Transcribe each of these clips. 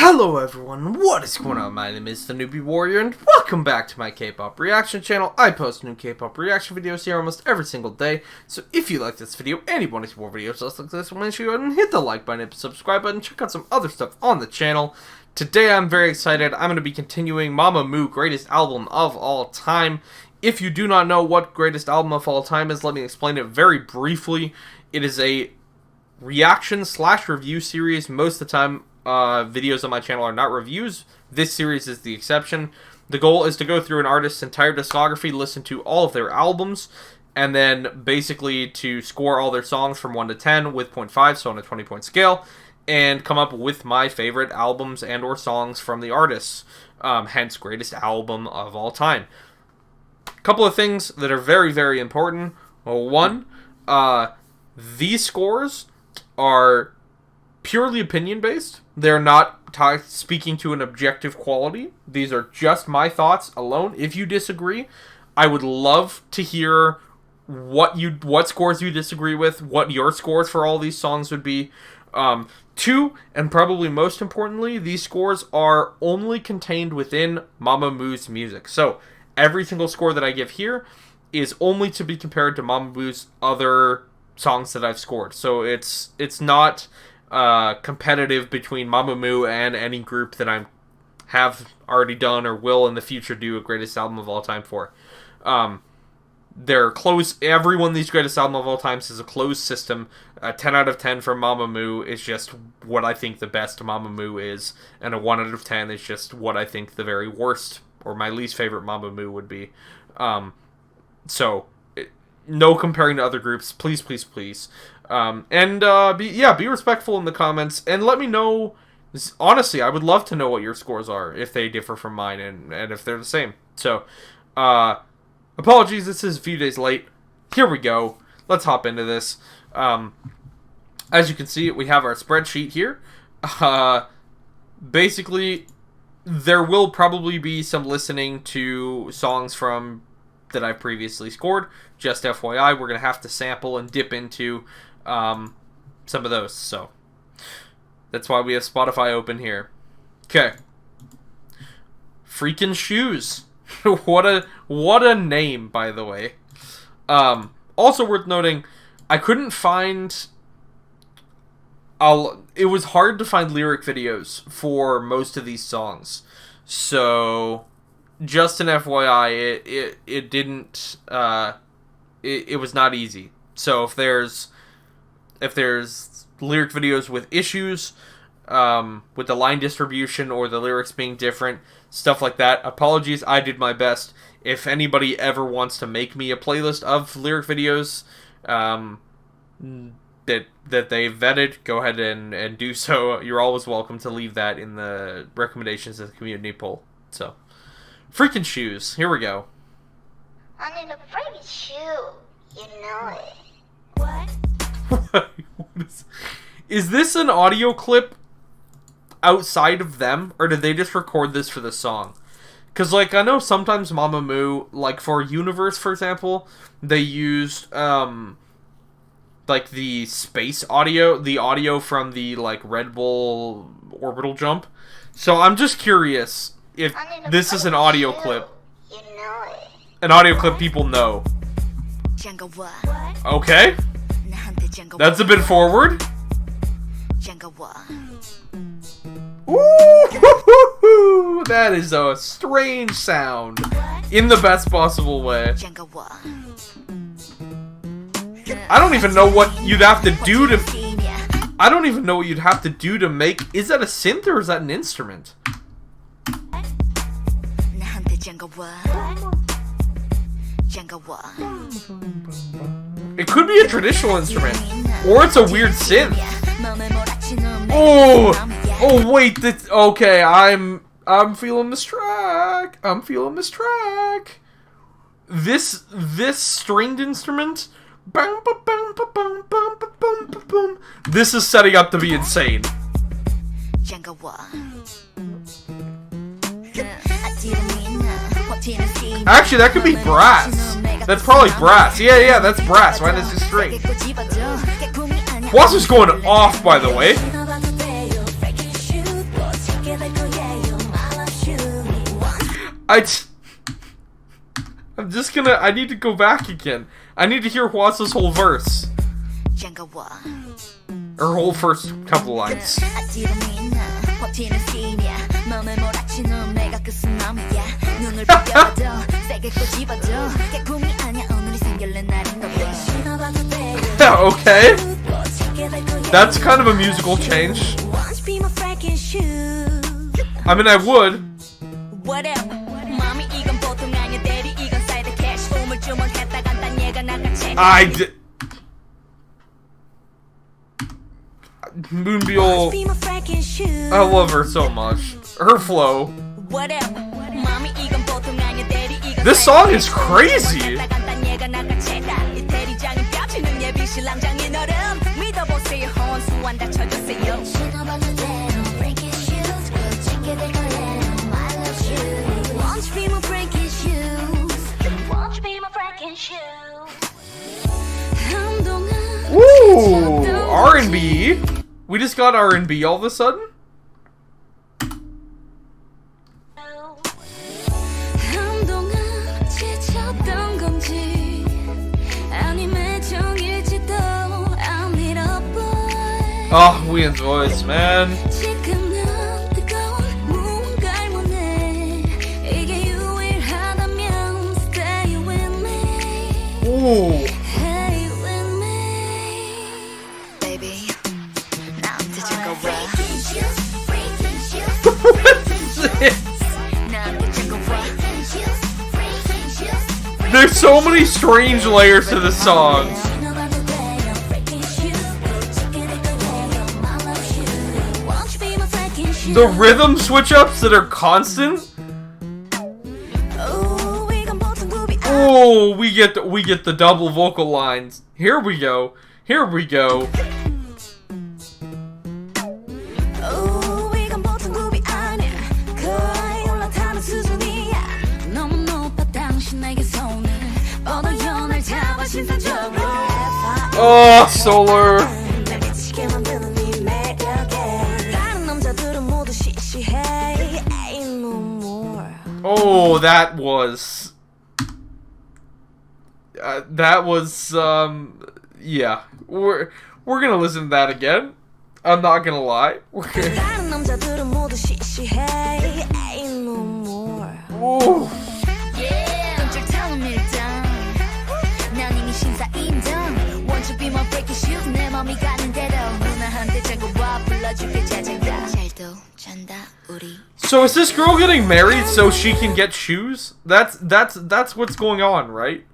Hello everyone, what is going on? My name is the Newbie Warrior and welcome back to my K-pop reaction channel. I post new K-pop reaction videos here almost every single day, so if you like this video and you want to see more videos just like this, make sure you go ahead and hit the like button, hit the subscribe button, check out some other stuff on the channel. Today I'm very excited. I'm going to be continuing Mamamoo Greatest Album of All Time. If you do not know what Greatest Album of All Time is, let me explain it very briefly. It is a reaction/review series. Most of the time, videos on my channel are not reviews. This series is the exception. The goal is to go through an artist's entire discography, listen to all of their albums, and then basically to score all their songs from 1 to 10 with 0.5, so on a 20-point scale, and come up with my favorite albums and or songs from the artists. Hence, greatest album of all time. A couple of things that are very, very important. Well, one, these scores are purely opinion-based. They're not speaking to an objective quality. These are just my thoughts alone. If you disagree, I would love to hear what scores you disagree with, what your scores for all these songs would be. Two, and probably most importantly, these scores are only contained within Mamamoo's music. So, every single score that I give here is only to be compared to Mamamoo's other songs that I've scored. So, it's not competitive between Mamamoo and any group that I have already done or will in the future do a greatest album of all time for. They're closed. Every one of these greatest album of all times is a closed system. 10 out of 10 from Mamamoo is just what I think the best Mamamoo is, and a 1 out of 10 is just what I think the very worst or my least favorite Mamamoo would be. No comparing to other groups, please, please, please. Be respectful in the comments, and let me know. Honestly, I would love to know what your scores are, if they differ from mine, and if they're the same. So, apologies, this is a few days late. Here we go. Let's hop into this. As you can see, we have our spreadsheet here. Basically, there will probably be some listening to songs from that I've previously scored. Just FYI, we're going to have to sample and dip into some of those. So, that's why we have Spotify open here. Okay. Freakin' Shoes. what a name, by the way. Also worth noting, I couldn't find... it was hard to find lyric videos for most of these songs. So, just an FYI, it didn't... It was not easy. So if there's lyric videos with issues, with the line distribution or the lyrics being different, stuff like that, apologies, I did my best. If anybody ever wants to make me a playlist of lyric videos that they vetted, go ahead and do so. You're always welcome to leave that in the recommendations of the community poll. So, Freakin' Shoes, here we go. I need a pretty shoe, you know it. What? Is this an audio clip outside of them, or did they just record this for the song? Because, like, I know sometimes Mamamoo, like, for Universe, for example, they used, like, the space audio, the audio from the, like, Red Bull orbital jump. So I'm just curious if this is an audio clip. You know it. An audio clip people know. Okay. That's a bit forward. Ooh, that is a strange sound. In the best possible way. I don't even know what you'd have to do to... I don't even know what you'd have to do to make... Is that a synth or is that an instrument? It could be a traditional instrument, or it's a weird synth. Oh wait, that's okay. I'm feeling this track. I'm feeling this track. This stringed instrument. This is setting up to be insane. Actually, that could be brass. That's probably brass. Yeah, that's brass. Why is it string? Wasser's going off, by the way. I'm just gonna. I need to go back again. I need to hear Hwasa's whole verse. Her whole first couple lines. Okay. That's kind of a musical change. I mean, I would. Moonbyul, I love her so much. Her flow. This song is crazy. Ooh, R&B. We just got R&B all of a sudden? Oh, Wheelin's voice, man. Ooh. There's so many strange layers to this song. The rhythm switch-ups that are constant. Oh, we get the double vocal lines. Here we go. Here we go. Oh, Solar. Oh, that was yeah. We're gonna listen to that again. I'm not gonna lie. Ooh. So is this girl getting married so she can get shoes? That's what's going on, right?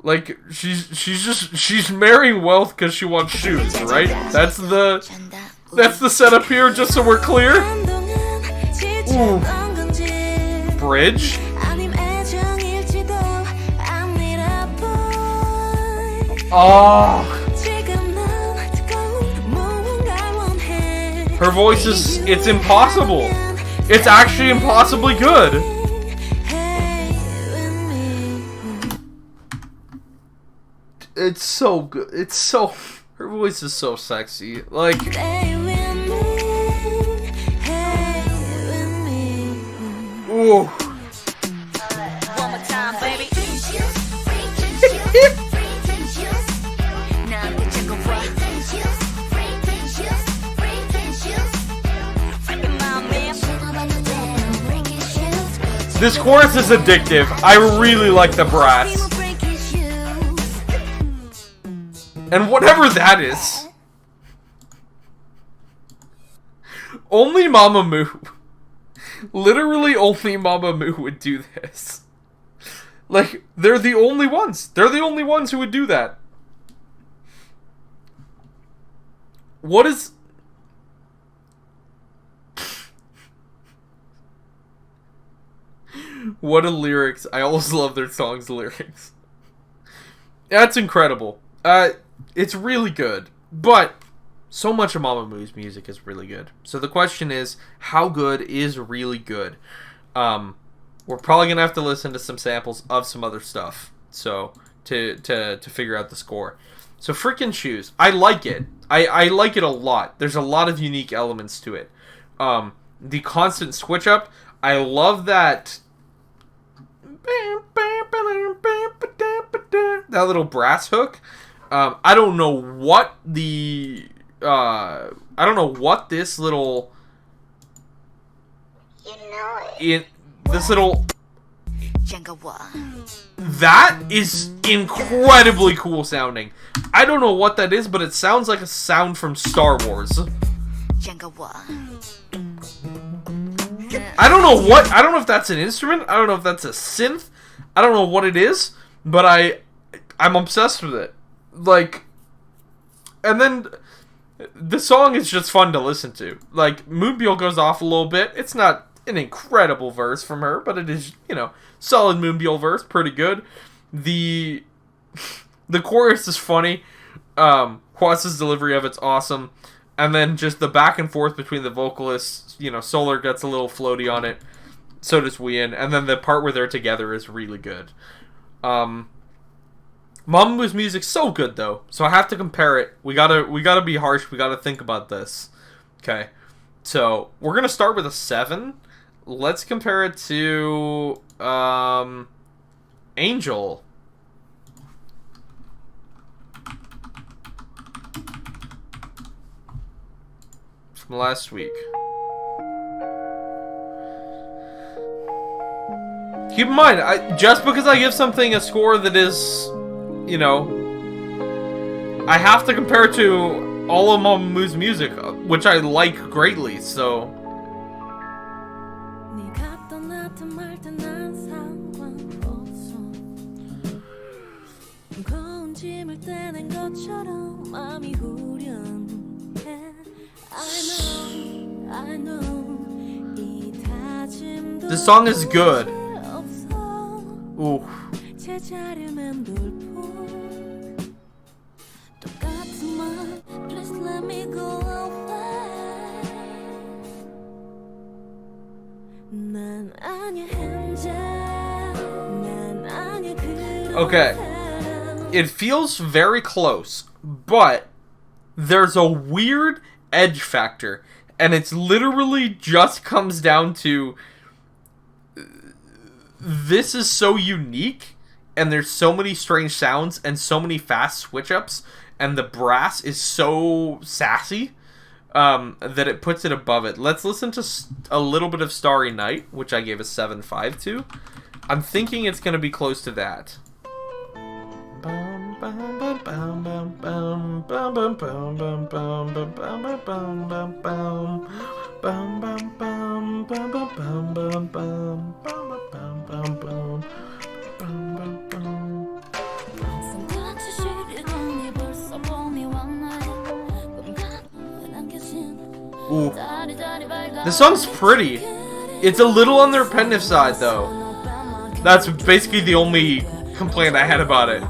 Like she's marrying wealth because she wants shoes, right? That's the setup here, just so we're clear. Ooh. Bridge. Oh. Her voice is, it's impossible. It's actually impossibly good. It's so good. It's so, her voice is so sexy. Like, ooh. One more time, baby. This chorus is addictive. I really like the brass. And whatever that is. Only Mamamoo. Literally only Mamamoo would do this. Like, they're the only ones. They're the only ones who would do that. What is... What a lyrics. I always love their songs' lyrics. That's incredible. It's really good. But so much of Mamamoo's music is really good. So the question is, how good is really good? We're probably going to have to listen to some samples of some other stuff. So, to figure out the score. So, Freakin' Shoes. I like it. I like it a lot. There's a lot of unique elements to it. The constant switch up. I love that That little brass hook. I don't know what the I don't know what this little this little that is incredibly cool sounding. I don't know what that is, but it sounds like a sound from Star Wars. I don't know if that's an instrument. I don't know if that's a synth. I don't know what it is, but I'm obsessed with it. Like, and then the song is just fun to listen to. Like, Moonbyul goes off a little bit. It's not an incredible verse from her, but it is, you know, solid Moonbyul verse, pretty good. The chorus is funny. Hwasa's delivery of it's awesome. And then just the back and forth between the vocalists, you know, Solar gets a little floaty on it. So does Wien. And then the part where they're together is really good. Mamamoo's music's so good, though. So I have to compare it. We gotta be harsh. We gotta think about this. Okay. So, we're gonna start with a 7. Let's compare it to, Angel. From last week. Keep in mind, just because I give something a score that is, you know, I have to compare it to all of Mamamoo's music, which I like greatly, so... This song is good. Ooh. Okay. It feels very close, but there's a weird edge factor, and it's literally just comes down to this is so unique, and there's so many strange sounds and so many fast switch-ups, and the brass is so sassy that it puts it above it. Let's listen to a little bit of Starry Night, which I gave a 7.5 to. I'm thinking it's going to be close to that. Ooh. This song's pretty. It's a little on the repetitive side, though. That's basically the only complaint I had about it.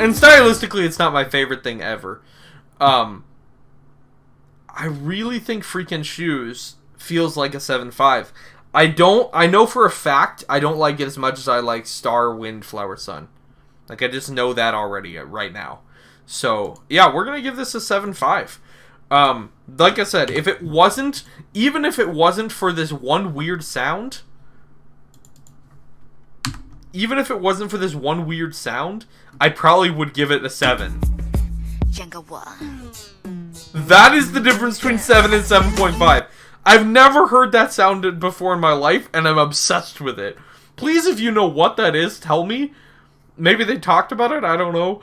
And stylistically, it's not my favorite thing ever. I really think Freakin' Shoes feels like a 7.5. I know for a fact I don't like it as much as I like Star, Wind, Flower, Sun. Like, I just know that already right now. So, yeah, we're going to give this a 7.5. Like I said, even if it wasn't for this one weird sound, I probably would give it a 7. That is the difference between 7 and 7.5. I've never heard that sound before in my life, and I'm obsessed with it. Please, if you know what that is, tell me. Maybe they talked about it, I don't know.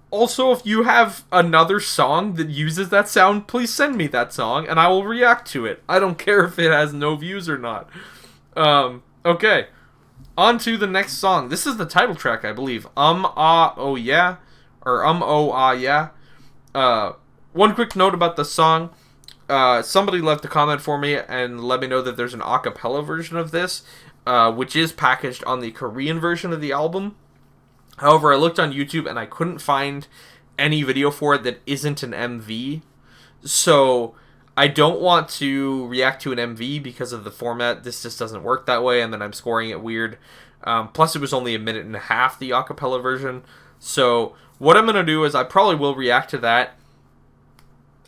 Also, if you have another song that uses that sound, please send me that song, and I will react to it. I don't care if it has no views or not. Okay. On to the next song. This is the title track, I believe. Ah, oh yeah. Or oh, ah, yeah. One quick note about the song. Somebody left a comment for me and let me know that there's an a cappella version of this, which is packaged on the Korean version of the album. However, I looked on YouTube and I couldn't find any video for it that isn't an MV. So, I don't want to react to an MV because of the format. This just doesn't work that way, and then I'm scoring it weird. Plus, it was only 1.5 minutes, the a cappella version. So, what I'm going to do is I probably will react to that.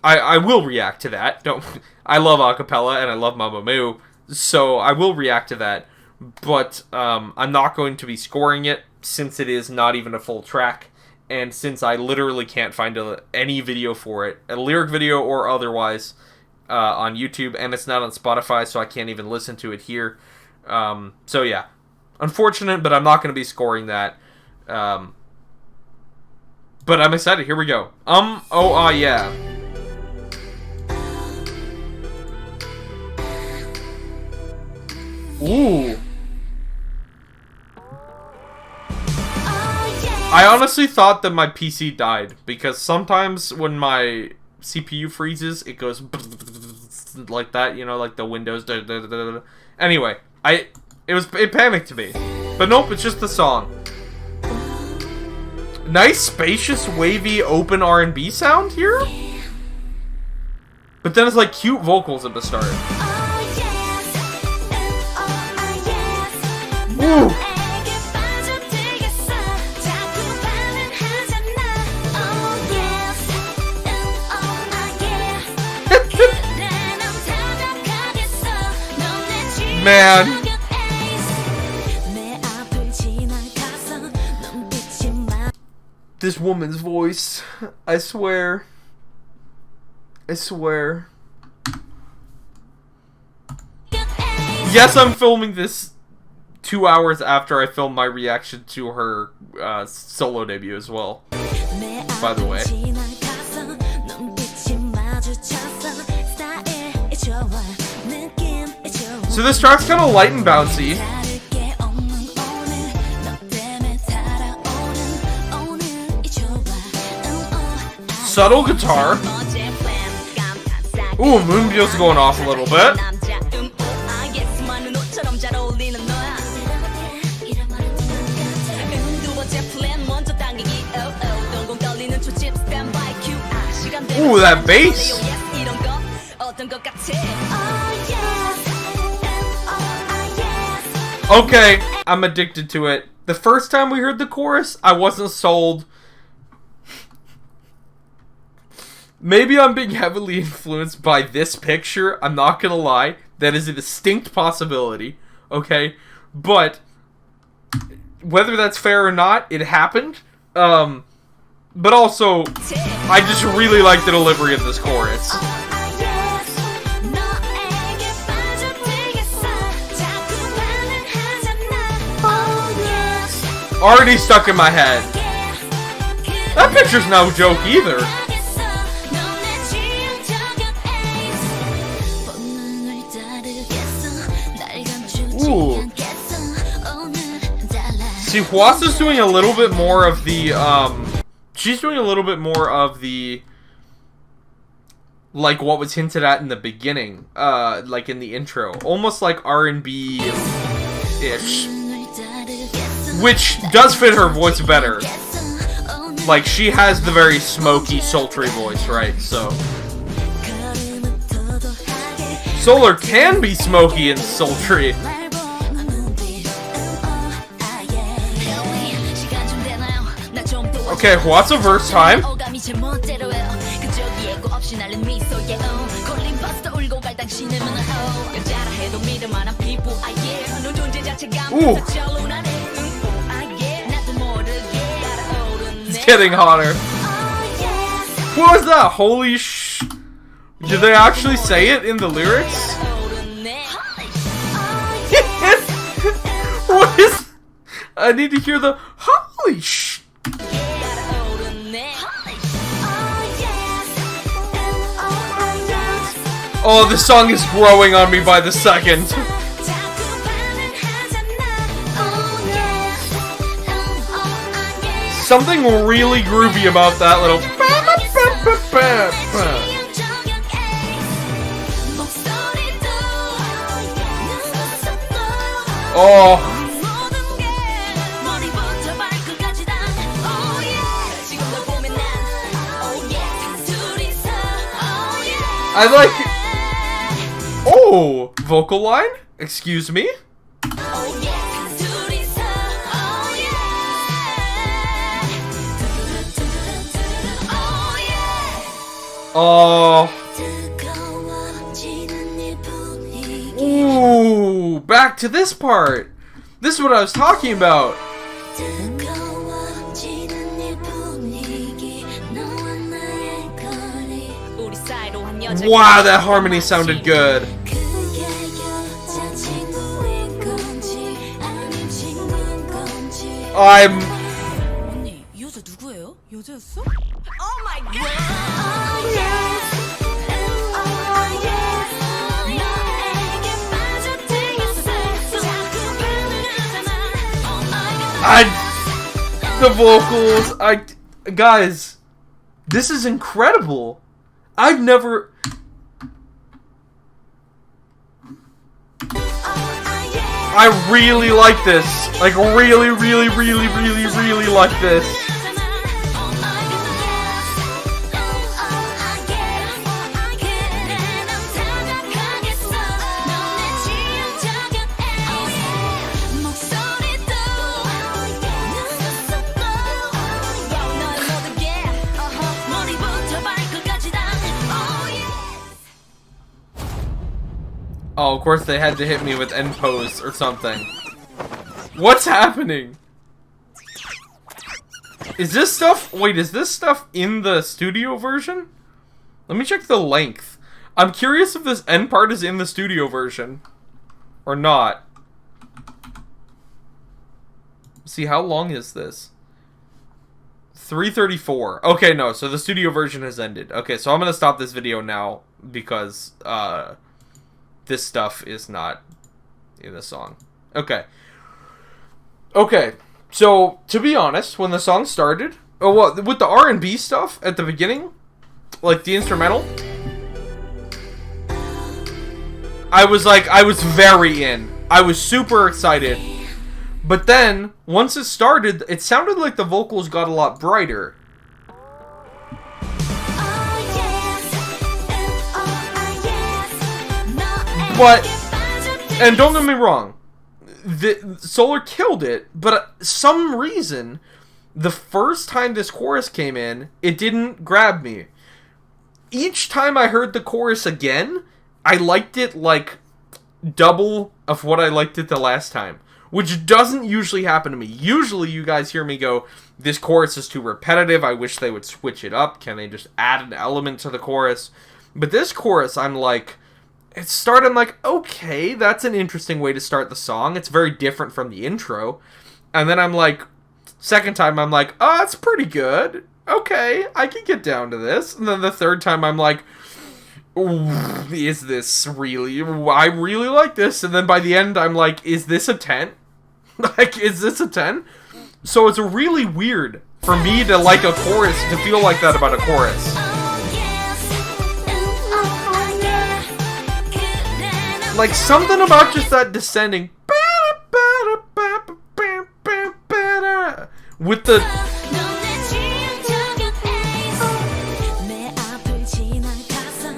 I will react to that. Don't. I love acapella and I love Mamamoo, so I will react to that. But I'm not going to be scoring it since it is not even a full track, and since I literally can't find any video for it, a lyric video or otherwise, on YouTube, and it's not on Spotify, so I can't even listen to it here. So yeah, unfortunate, but I'm not going to be scoring that. But I'm excited. Here we go. Yeah. Ooh. I honestly thought that my PC died, because sometimes when my CPU freezes, it goes like that, you know, like the Windows. Anyway, it panicked me, but nope, it's just the song. Nice, spacious, wavy, open R&B sound here, but then it's like cute vocals at the start. Ooh. Man. This woman's voice. I swear. I swear. Yes, I'm filming this 2 hours after I filmed my reaction to her solo debut as well, by the way. So this track's kind of light and bouncy. Subtle guitar. Ooh, Moonbeel's going off a little bit. Ooh, that bass. Okay, I'm addicted to it. The first time we heard the chorus, I wasn't sold. Maybe I'm being heavily influenced by this picture. I'm not gonna lie. That is a distinct possibility. Okay? But whether that's fair or not, it happened. But also, I just really like the delivery of this chorus. Already stuck in my head. That picture's no joke either. Ooh. See, Hwasa's doing a little bit more of the, she's doing a little bit more of the, like, what was hinted at in the beginning, like in the intro. Almost like R&B-ish. Which does fit her voice better. Like, she has the very smoky, sultry voice, right? So Solar can be smoky and sultry. Okay, Hwasa verse time. Ooh. It's getting hotter. What was that? Holy sh... Did they actually say it in the lyrics? What is... I need to hear the... Holy sh... Oh, this song is growing on me by the second. Something really groovy about that little... Oh. I like... Oh, vocal line? Excuse me? Oh. Ooh, back to this part. This is what I was talking about. Wow, that harmony sounded good. Oh my god! The vocals, guys, this is incredible. I really like this. Like, really like this. Oh, of course they had to hit me with end pose or something. What's happening? Is this stuff... Wait, is this stuff in the studio version? Let me check the length. I'm curious if this end part is in the studio version. Or not. See, how long is this? 3:34. Okay, no, so the studio version has ended. Okay, so I'm gonna stop this video now because, this stuff is not in the song. Okay. Okay. So, to be honest, when the song started, with the R&B stuff at the beginning, like the instrumental, I was very in. I was super excited. But then, once it started, it sounded like the vocals got a lot brighter. But, and don't get me wrong, Solar killed it, but some reason, the first time this chorus came in, it didn't grab me. Each time I heard the chorus again, I liked it like double of what I liked it the last time. Which doesn't usually happen to me. Usually you guys hear me go, this chorus is too repetitive, I wish they would switch it up, can they just add an element to the chorus? But this chorus, I'm like... It started, I'm like, okay, that's an interesting way to start the song. It's very different from the intro. And then I'm like, second time, I'm like, oh, it's pretty good. Okay, I can get down to this. And then the third time, I'm like, is this really, I really like this. And then by the end, I'm like, is this a 10? Like, is this a 10? So it's really weird for me to like a chorus, to feel like that about a chorus. Like, something about just that descending with the...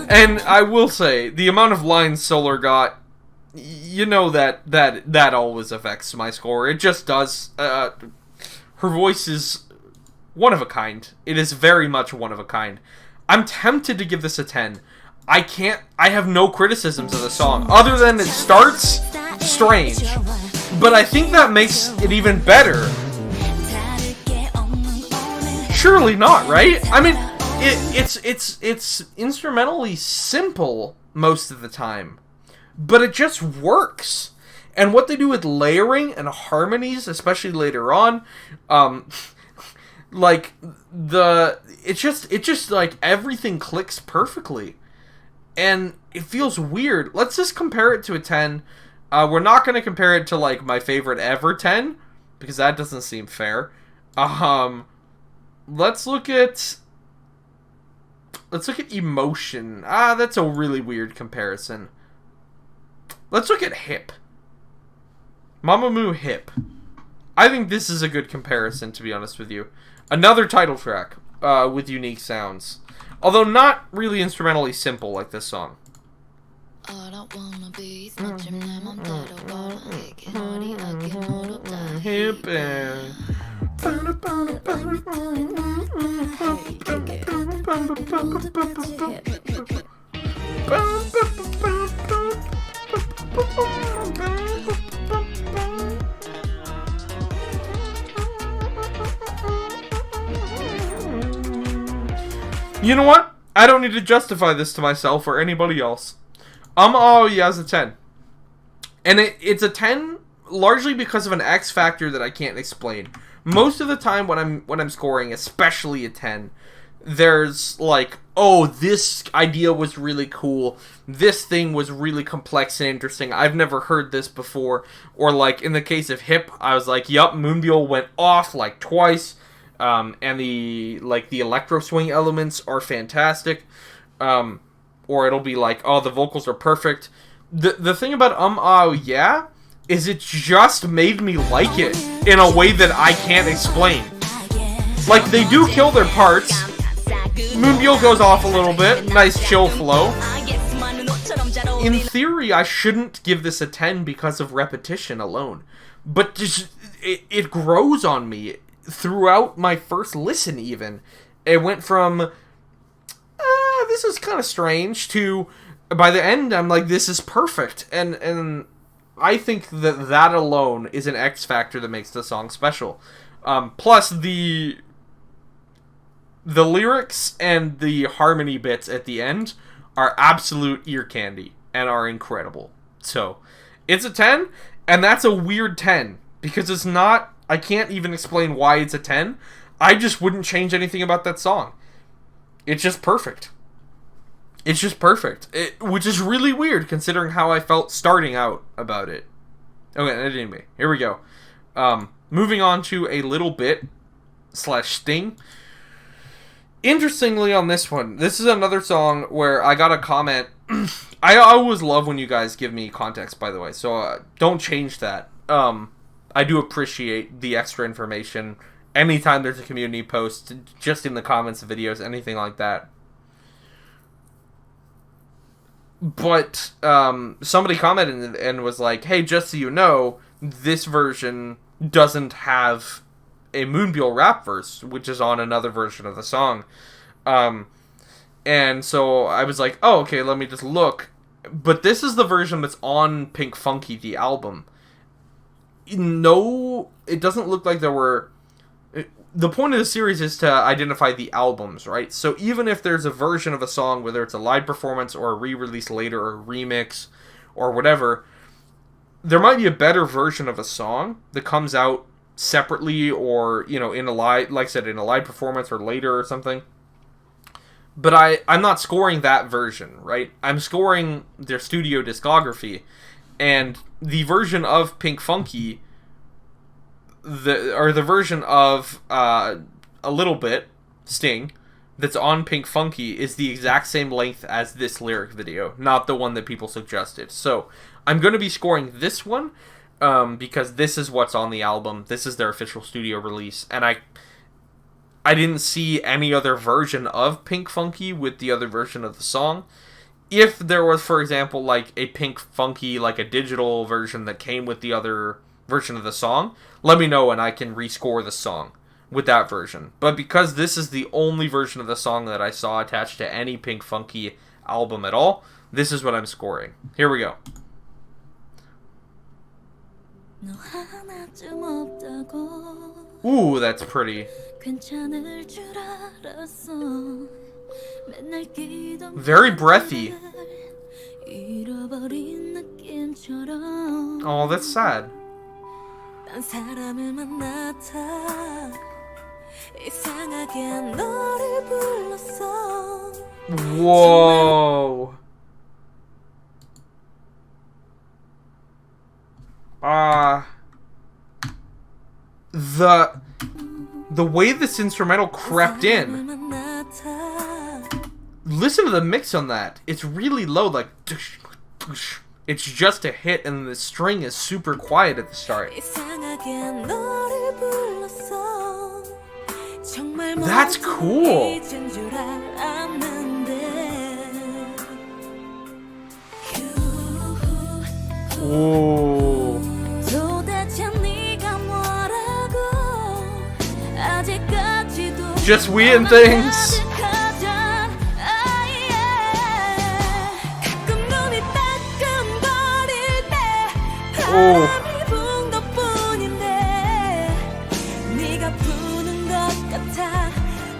And I will say, the amount of lines Solar got, you know that always affects my score. It just does. Her voice is one of a kind. It is very much one of a kind. I'm tempted to give this a 10. I have no criticisms of the song, other than it starts strange. But I think that makes it even better. Surely not, right? I mean, it's instrumentally simple most of the time, but it just works. And what they do with layering and harmonies, especially later on, like it's just like everything clicks perfectly. And it feels weird. Let's just compare it to a 10. We're not going to compare it to, like, my favorite ever 10, because that doesn't seem fair. Let's look at Emotion. That's a really weird comparison. Let's look at Hip. Mamamoo Hip. I think this is a good comparison, to be honest with you. Another title track with unique sounds. Although not really instrumentally simple like this song. You know what? I don't need to justify this to myself or anybody else. Oh yeah, it's a 10. And it's a 10 largely because of an X factor that I can't explain. Most of the time when I'm scoring, especially a 10, there's like, oh, this idea was really cool. This thing was really complex and interesting. I've never heard this before. Or like in the case of Hip, I was like, yup, Moonbyul went off like twice. And the electro swing elements are fantastic. Or it'll be like, oh, the vocals are perfect. The thing about oh yeah is it just made me like it in a way that I can't explain. Like, they do kill their parts. Moonbyul goes off a little bit. Nice chill flow. In theory, I shouldn't give this a 10 because of repetition alone. But just, it grows on me throughout my first listen even. It went from, this is kind of strange, to, by the end, I'm like, this is perfect. And I think that alone is an X factor that makes the song special. Plus, the lyrics and the harmony bits at the end are absolute ear candy and are incredible. So, it's a 10, and that's a weird 10, because it's not, I can't even explain why it's a 10. I just wouldn't change anything about that song. It's just perfect. It's just perfect. Which is really weird, considering how I felt starting out about it. Okay, anyway, here we go. Moving on to a little bit / sting. Interestingly on this one, this is another song where I got a comment. I always love when you guys give me context, by the way, so don't change that. I do appreciate the extra information. Anytime there's a community post, just in the comments of videos, anything like that. But somebody commented and was like, hey, just so you know, this version doesn't have a Moonbyul rap verse, which is on another version of the song. And so I was like, oh, okay, let me just look. But this is the version that's on Pink Funky, the album. No, it doesn't look like there were... The point of the series is to identify the albums, right? So even if there's a version of a song, whether it's a live performance or a re-release later or a remix or whatever, there might be a better version of a song that comes out separately or, you know, in a live, like I said, in a live performance or later or something. But I'm not scoring that version, right? I'm scoring their studio discography, and the version of Pink Funky, the version of a little bit Sting that's on Pink Funky is the exact same length as this lyric video, not the one that people suggested. So I'm going to be scoring this one because this is what's on the album. This is their official studio release, and I didn't see any other version of Pink Funky with the other version of the song. If there was, for example, like a Pink Funky, like a digital version that came with the other version of the song, let me know and I can rescore the song with that version. But because this is the only version of the song that I saw attached to any Pink Funky album at all, this is what I'm scoring. Here we go. Ooh, that's pretty. Very breathy. Oh, that's sad. Whoa. The way this instrumental crept in. Listen to the mix on that. It's really low, like it's just a hit, and the string is super quiet at the start. That's cool. Ooh. Just we and things. 바람이 분 것뿐인데 네가 부는 것 같아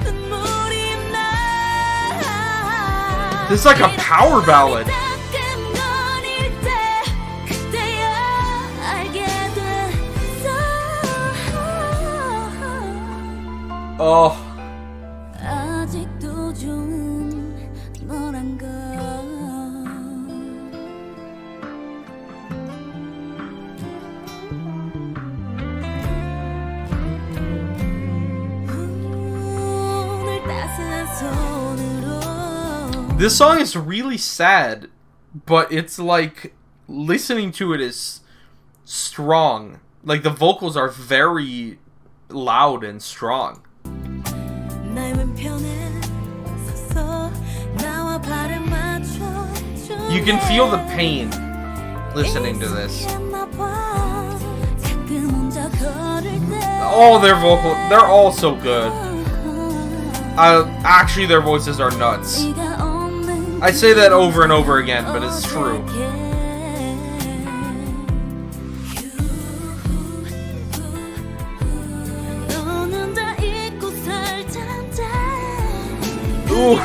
눈물이 나. This is like a power ballad. 따끔거릴 때 그때야 알게 됐어. Oh. 아직도 좋은 너란 걸. 오늘 따스한 손으로. This song is really sad, but it's like listening to it is strong. Like the vocals are very loud and strong. 나의 왼편에 서서 나와 발을 맞춰줘. You can feel the pain listening to this. 가끔 혼자 걸을 때. All their they're all so good. Actually, their voices are nuts. I say that over and over again, but it's true. Ooh.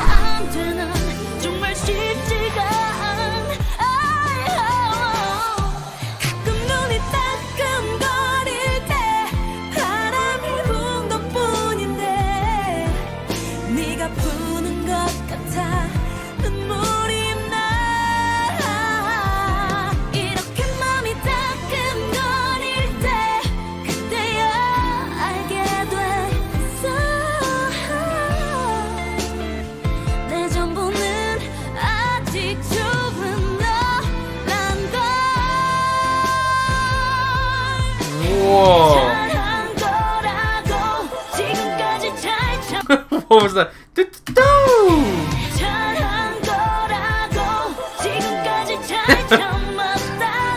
Whoa. What was that?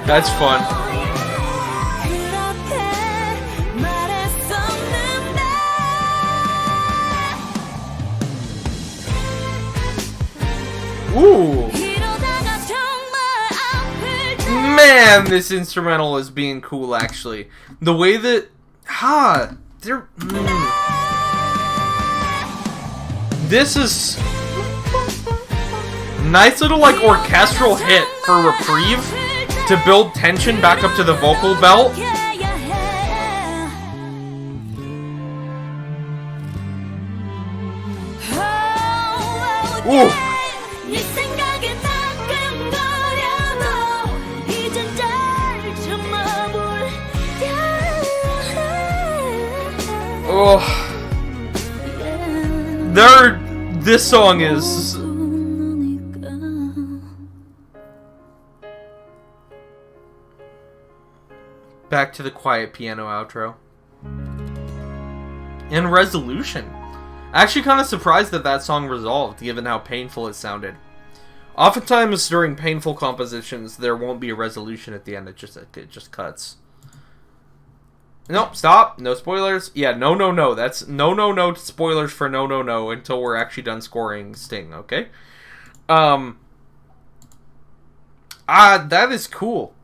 That's fun. Ooh. Man, this instrumental is being cool, actually. The way that... they're... This is... nice little, like, orchestral hit for Reprieve to build tension back up to the vocal belt. Ooh. Oh, this song is... Back to the quiet piano outro. And resolution. Actually kind of surprised that that song resolved, given how painful it sounded. Oftentimes during painful compositions, there won't be a resolution at the end, it just cuts. Nope, stop. No spoilers. Yeah, no. That's no to spoilers for no until we're actually done scoring Sting, okay? That is cool.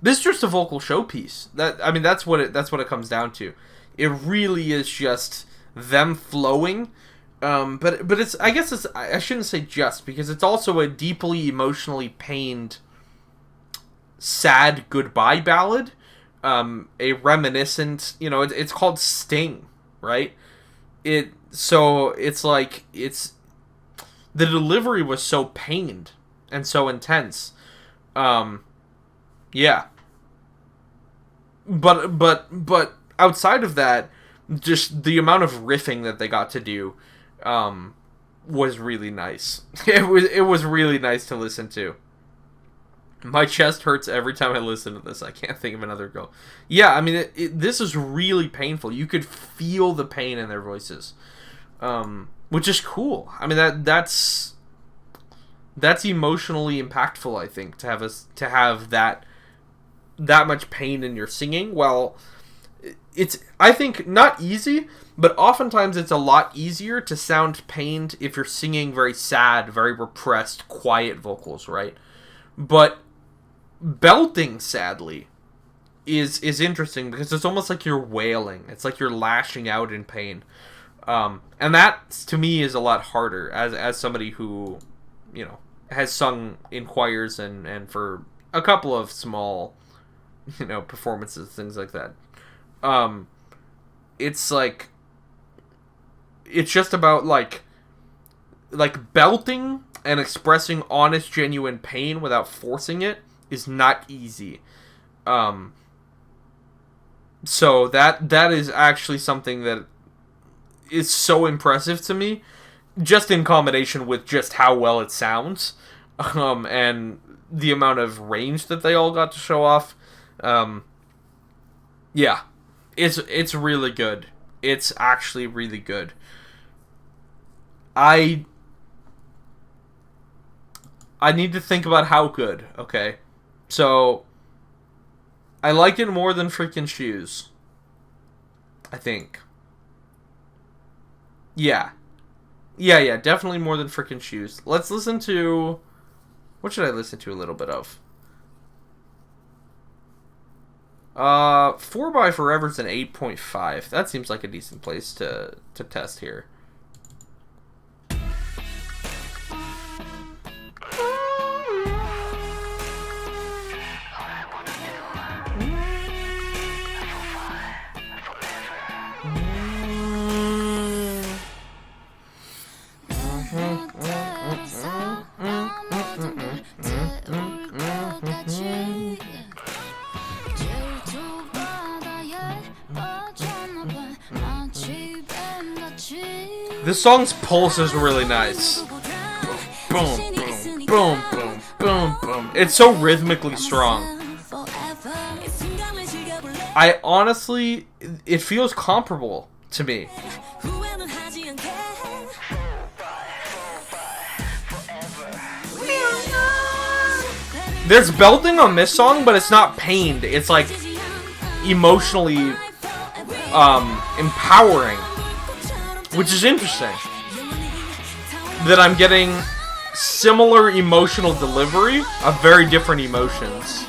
This is just a vocal showpiece. That's what it comes down to. It really is just them flowing. But it's, I guess it's, I shouldn't say just, because it's also a deeply emotionally pained, sad goodbye ballad. A reminiscent, it's called Sting, right? So it's like, the delivery was so pained and so intense. Yeah. But outside of that, just the amount of riffing that they got to do, was really nice. It was really nice to listen to. My chest hurts every time I listen to this. I can't think of another go. Yeah, this is really painful. You could feel the pain in their voices, which is cool. That's emotionally impactful. I think to have that much pain in your singing. Well, it's, I think, not easy, but oftentimes it's a lot easier to sound pained if you're singing very sad, very repressed, quiet vocals, right? But belting, sadly, is interesting because it's almost like you're wailing. It's like you're lashing out in pain. And that, to me, is a lot harder as somebody who, you know, has sung in choirs and for a couple of small, you know, performances, things like that. It's like, it's just about, like belting and expressing honest, genuine pain without forcing it is not easy. So that is actually something that is so impressive to me, just in combination with just how well it sounds, and the amount of range that they all got to show off. Yeah, it's really good. It's actually really good. I need to think about how good, okay? So, I like it more than Freakin' Shoes. I think. Yeah. Yeah, definitely more than Freakin' Shoes. Let's listen to... What should I listen to a little bit of? 4x Forever's an 8.5. That seems like a decent place to test here. This song's pulse is really nice. Boom, boom, boom, boom, boom, boom. It's so rhythmically strong. I honestly, it feels comparable to me. There's belting on this song, but it's not pained. It's like emotionally empowering, which is interesting. That I'm getting similar emotional delivery of very different emotions.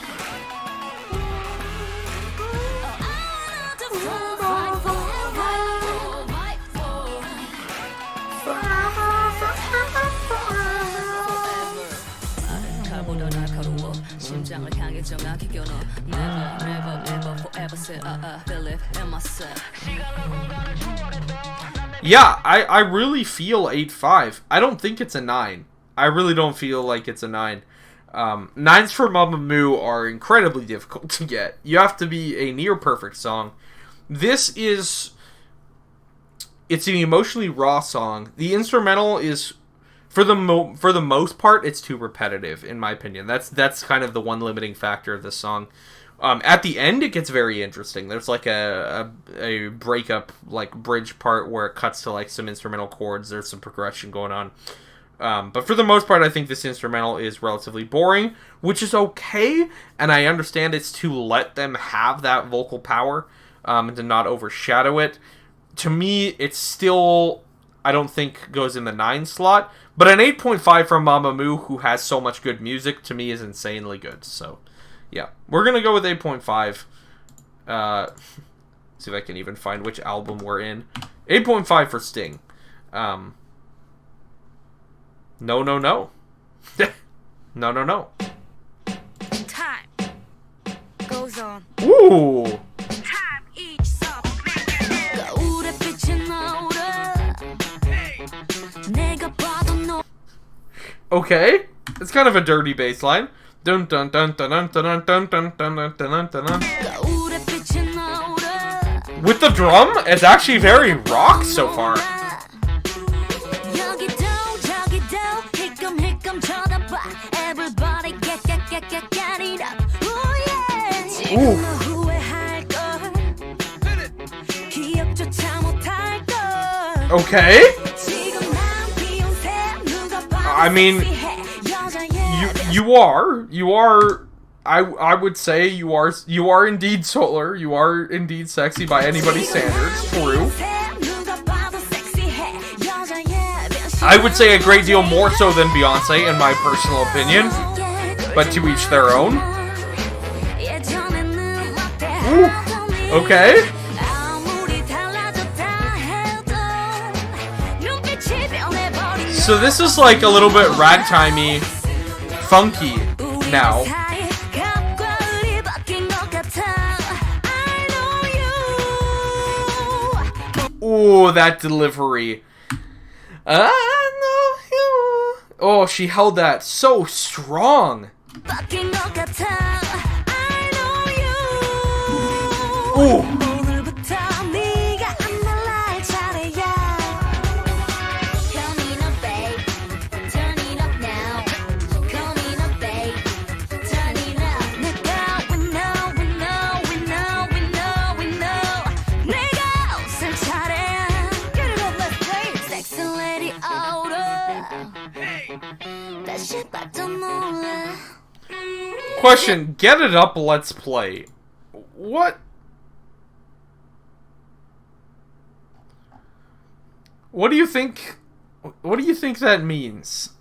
Yeah, I really feel 8.5. I don't think it's a 9. I really don't feel like it's a 9. 9s for Mamamoo are incredibly difficult to get. You have to be a near-perfect song. This is... It's an emotionally raw song. The instrumental is... For the most part, it's too repetitive, in my opinion. That's kind of the one limiting factor of this song. At the end, it gets very interesting. There's like a breakup, like bridge part where it cuts to like some instrumental chords. There's some progression going on. But for the most part, I think this instrumental is relatively boring, which is okay. And I understand it's to let them have that vocal power and to not overshadow it. To me, it's still, I don't think, goes in the 9 slot. But an 8.5 from Mamamoo, who has so much good music, to me is insanely good. So, yeah. We're going to go with 8.5. See if I can even find which album we're in. 8.5 for Sting. No. No. Time goes on. Ooh. Time eats up. 거울에 비친 너를 내가 봐도 너. Okay. It's kind of a dirty bass line. Dun dun dun dun dun dun dun dun dun dun dun dun dun. 거울에 비친 너를. With the drum, it's actually very rock so far. 여기도 저기도 힐끔힐끔 쳐다봐. Everybody get it up. Oh yeah. 지금 너 후회할 걸. 기억조차 못할 걸. Okay. 지금 난 비욘세 누가 봐도 I mean, 섹시해. you are. I would say you are indeed solar. You are indeed sexy by anybody's standards. True. I would say a great deal more so than Beyonce, in my personal opinion. But to each their own. Okay. So this is like a little bit ragtimey, funky now. Ooh, that delivery. I know you. Oh, she held that so strong. Ooh. Question, Get It Up, Let's Play. What? What do you think? What do you think that means?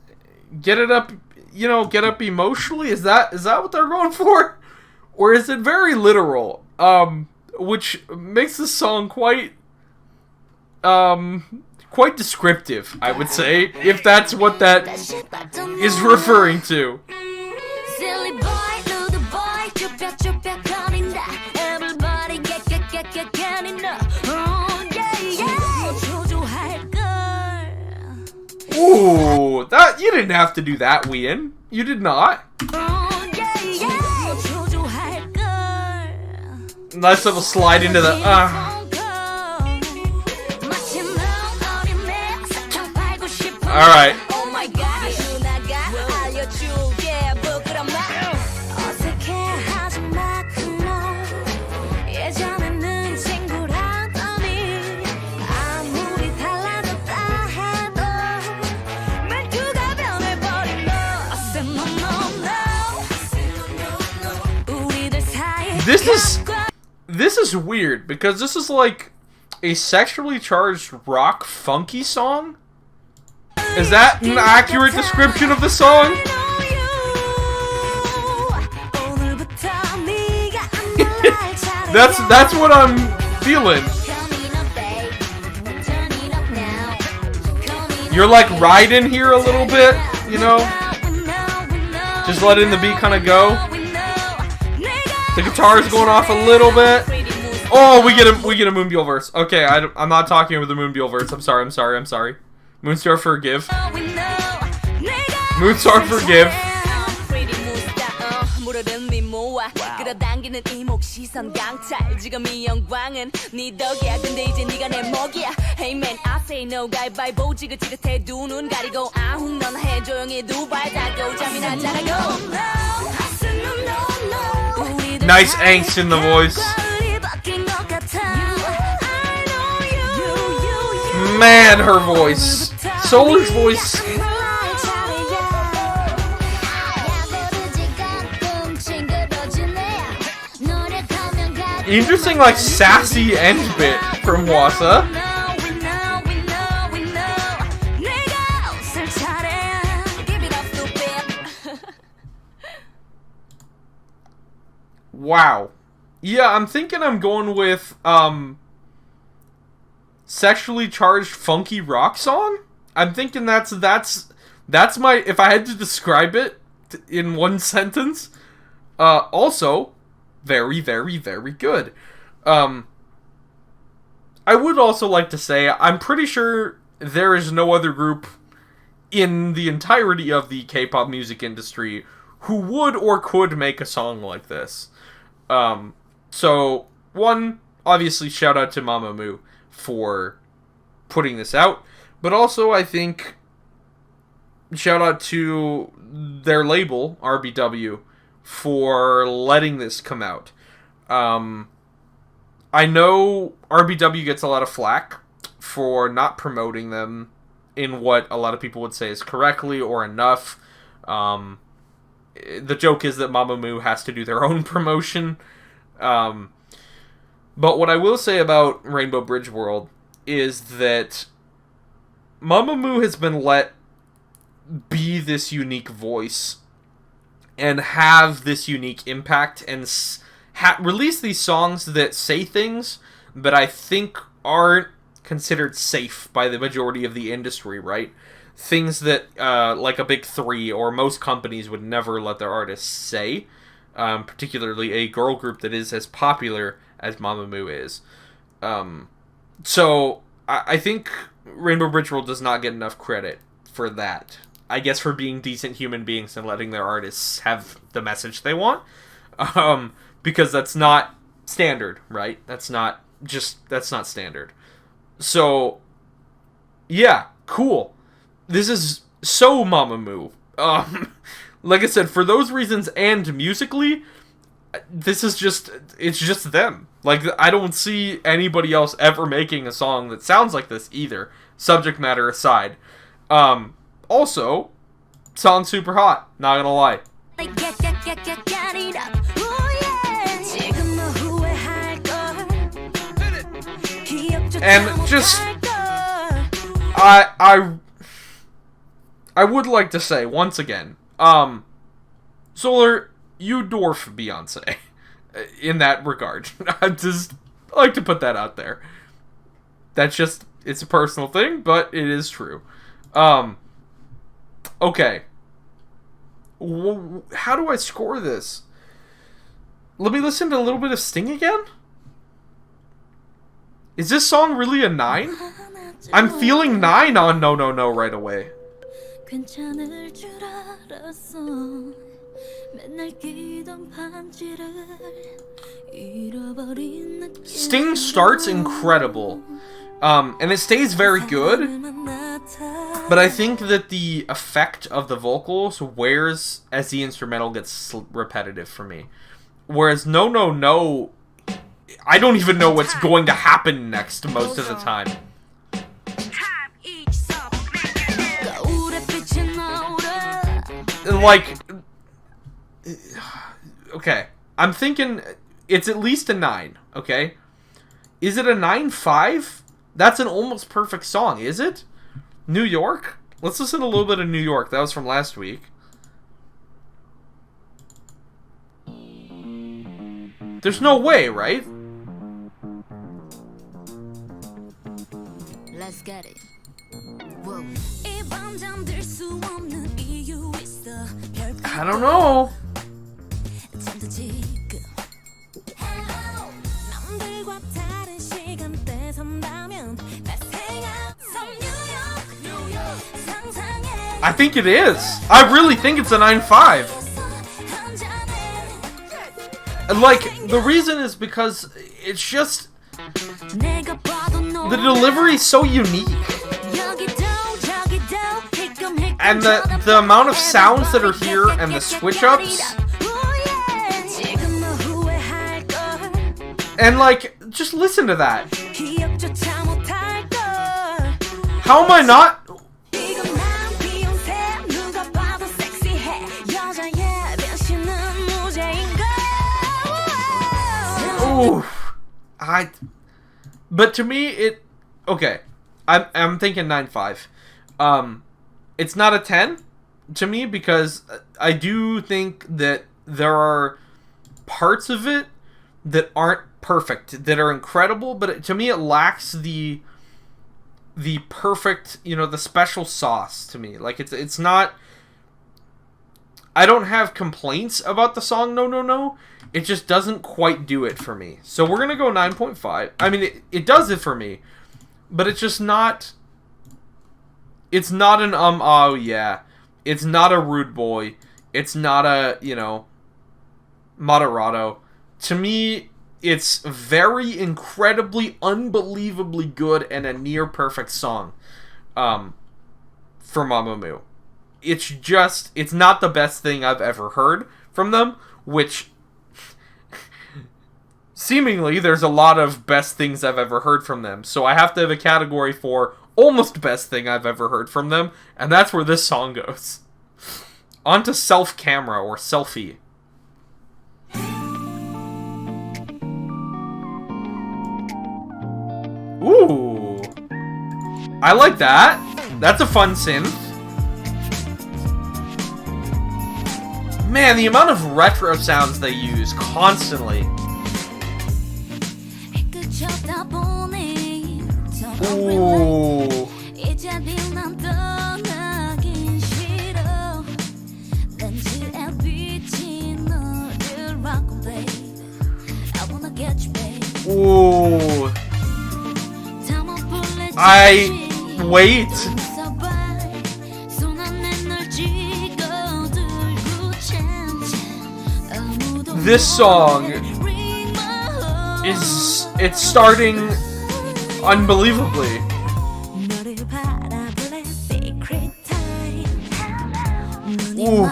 Get it up, you know, get up emotionally? Is that what they're going for? Or is it very literal? Which makes the song quite descriptive, I would say, if that's what that is referring to. Ooh, that you didn't have to do that, Wien. You did not. Nice little slide into the Alright. This is weird because this is like a sexually charged rock funky song. Is that an accurate description of the song? that's what I'm feeling. You're like riding here a little bit, you know? Just letting the beat kind of go. The guitar's going off a little bit. Oh, we get a Moonbyul verse. Okay, I'm not talking over the Moonbyul verse. I'm sorry. Moonstar forgive. Moonstar forgive. Nice angst in the voice. Man, her voice. Solar's voice. Interesting, like, sassy end bit from Wasa. Wow. Yeah, I'm thinking I'm going with, sexually charged funky rock song? I'm thinking that's my, if I had to describe it in one sentence, also, very, very, very good. I would also like to say, I'm pretty sure there is no other group in the entirety of the K-pop music industry who would or could make a song like this. So, one, obviously, shout out to Mamamoo for putting this out, but also, I think, shout out to their label, RBW, for letting this come out. I know RBW gets a lot of flack for not promoting them in what a lot of people would say is correctly or enough. The joke is that Mamamoo has to do their own promotion. But what I will say about Rainbow Bridge World is that Mamamoo has been let be this unique voice and have this unique impact and release these songs that say things that I think aren't considered safe by the majority of the industry, right? Things that, like a big three or most companies would never let their artists say, particularly a girl group that is as popular as Mamamoo is. So, I think Rainbow Bridge World does not get enough credit for that. I guess for being decent human beings and letting their artists have the message they want. Because that's not standard, right? That's not standard. So, yeah, cool. This is so Mamamoo. Like I said, for those reasons and musically, this is it's just them. Like, I don't see anybody else ever making a song that sounds like this either, subject matter aside. Also, song's super hot, not gonna lie. And just, I would like to say, once again, Solar, you dwarf Beyonce, in that regard. I just like to put that out there. That's just, it's a personal thing, but it is true. Okay. How do I score this? Let me listen to a little bit of Sting again? Is this song really a 9? I'm feeling 9 on No No No right away. Sting starts incredible. And it stays very good. But I think that the effect of the vocals wears as the instrumental gets repetitive for me. Whereas No No No, I don't even know what's going to happen next most of the time. Like, okay, I'm thinking it's at least a 9, okay? Is it a 9.5? That's an almost perfect song, is it? New York? Let's listen to a little bit of New York. That was from last week. There's no way, right? Let's get it. I don't know. I think it is. I really think it's a 9.5. Like, the reason is because it's just, the delivery is so unique. And the amount of sounds that are here and the switch-ups. And, like, just listen to that. How am I not? Ooh. But to me, okay. I'm thinking 9.5. It's not a 10 to me because I do think that there are parts of it that aren't perfect, that are incredible, but to me it lacks the perfect, the special sauce to me. Like, it's not, I don't have complaints about the song No No No. It just doesn't quite do it for me. So we're going to go 9.5. I mean, it does it for me, but it's just not, it's not an oh yeah. It's not a Rude Boy. It's not a, Moderato. To me, it's very incredibly, unbelievably good and a near perfect song for Mamamoo. It's not the best thing I've ever heard from them, which seemingly there's a lot of best things I've ever heard from them. So I have to have a category for almost best thing I've ever heard from them, and that's where this song goes. On to Self-Camera, or Selfie. Ooh. I like that. That's a fun synth. Man, the amount of retro sounds they use constantly. Ooh. Ooh. Wait. This song it's starting unbelievably. Ooh.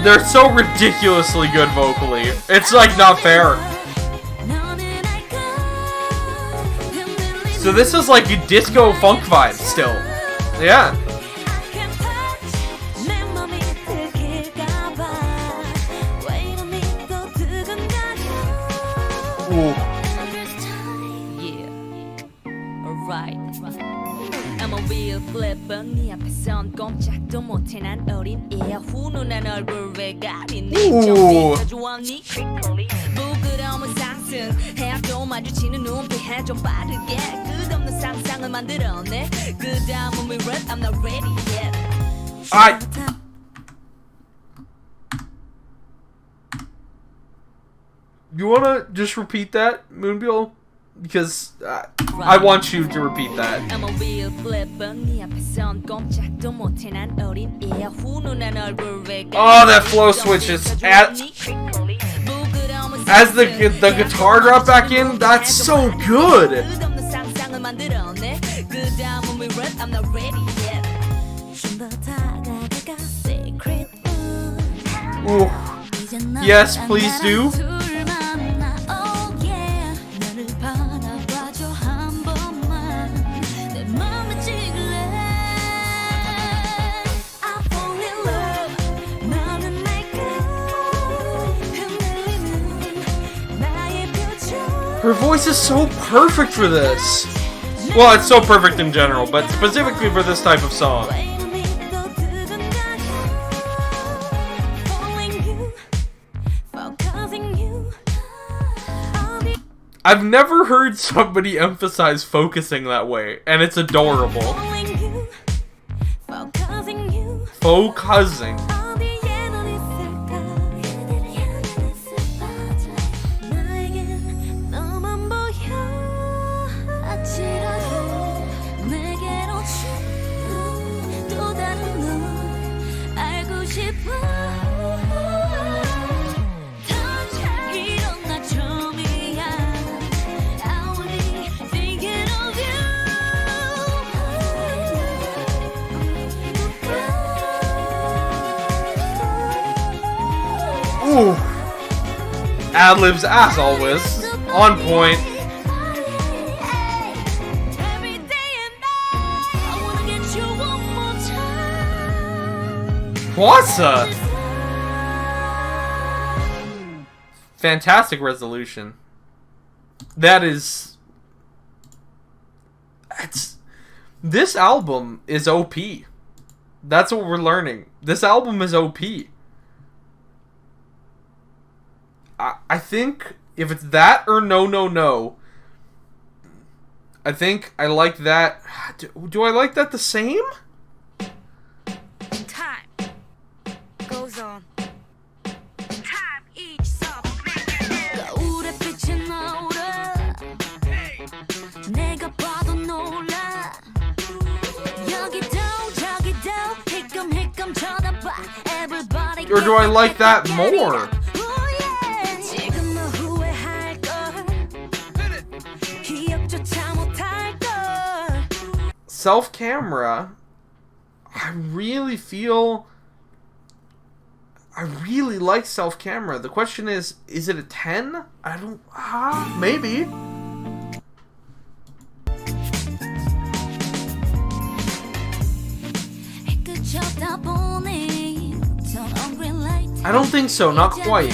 They're so ridiculously good vocally. It's like not fair. So this is like a disco funk vibe still. Yeah. Ooh. I'm a real flipper. 네 앞에선 꼼짝도 못해 난 어린 애야. 훈훈한 얼굴 외가린 네 정리가 좋아 네 부끄러움은 상승해야 또 마주치는 눈빛에 좀 빠르게 끝없는 상상을 만들어내 그 다음은 we rap I'm not ready yet. You wanna just repeat that, Moonbill? Because I want you to repeat that. I'm a real flipper. 네 앞에선 꼼짝도 못해 난 어린 애야. 훈훈한 얼굴 외가 Oh, that flow switch is as the guitar drop back in. That's so good. Ooh. Yes, please do. Her voice is so perfect for this. Well, it's so perfect in general, but specifically for this type of song. I've never heard somebody emphasize focusing that way, and it's adorable. Focusing. Ooh. Ad-libs as always. On point. Whatsa? Fantastic resolution. That is... This album is OP. That's what we're learning. This album is OP. I think if it's that or No No No, I think I like that. Do I like that the same? Time goes on. Time each song. 거울에 빛이 나오라. 내가 봐도 놀라. 여기도 저기도 힐끔힐끔 쳐다봐. Everybody. Or do I like that more? Self-camera, I really like self-camera. The question is it a 10? I don't, maybe. I don't think so, not quite.